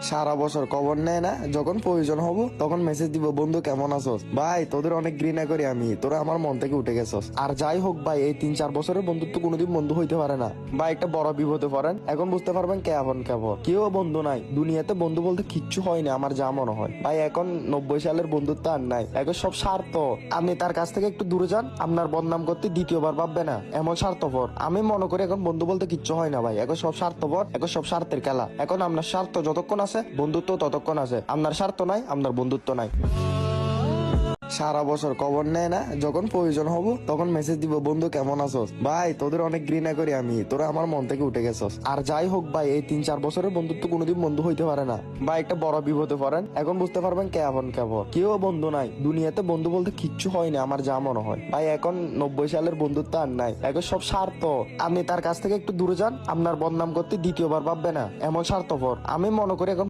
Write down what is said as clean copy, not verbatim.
সারা বছর খবর নেয় না, যখন প্রয়োজন হবো তখন মেসেজ দিব, বন্ধু কেমন আছোস? ভাই তোদের অনেক ঘৃণা করি আমি, তোরা আমার মন থেকে উঠে গেছস। আর যাই হোক ভাই, এই 3-4 বছরের বন্ধুত্ব কোনোদিন বন্ধু হইতে পারে না ভাই। একটা বড় বিপদে পড়েন, এখন বুঝতে পারবেন কে আপন কে পর। কেউ বন্ধু নাই দুনিয়াতে, বন্ধু বলতে কিচ্ছু হয় না আমার যা মনে হয় ভাই। এখন 90 সালের বন্ধুত্ব আর নাই, এখন সব স্বার্থ। আপনি তার কাছ থেকে একটু দূরে যান, আপনার বদনাম করতে দ্বিতীয়বার ভাববে না, এমন স্বার্থপর। আমি মনে করি এখন বন্ধু বলতে কিচ্ছু হয় না ভাই, এখন সব স্বার্থপর, এখন সব স্বার্থের খেলা। এখন আপনার স্বার্থ যতক্ষণ আছে বন্ধুত্ব ততক্ষণ আছে, আপনার স্বার্থ নাই আপনার বন্ধুত্ব নাই। সারা বছর খবর নেয় না, যখন প্রয়োজন হবো তখন মেসেজ দিব, বন্ধু কেমন আছোস? ভাই তোদের অনেক ঘৃণা করি আমি, তোরা আমার মন থেকে উঠে গেছস। আর যাই হোক ভাই, এই 3-4 বছরের বন্ধুত্ব কোনোদিন বন্ধু হইতে পারে না ভাই। একটা বড় বিপদে পড়েন, এখন বুঝতে পারবেন কে আপন কে পর। কেউ বন্ধু নাই দুনিয়াতে, বন্ধু বলতে কিচ্ছু হয় না আমার যা মনে হয় ভাই। এখন 90 সালের বন্ধুত্ব আর নাই, এখন সব স্বার্থ। আপনি তার কাছ থেকে একটু দূরে যান, আপনার বদনাম করতে দ্বিতীয়বার ভাববে না, এমন স্বার্থপর। আমি মনে করি এখন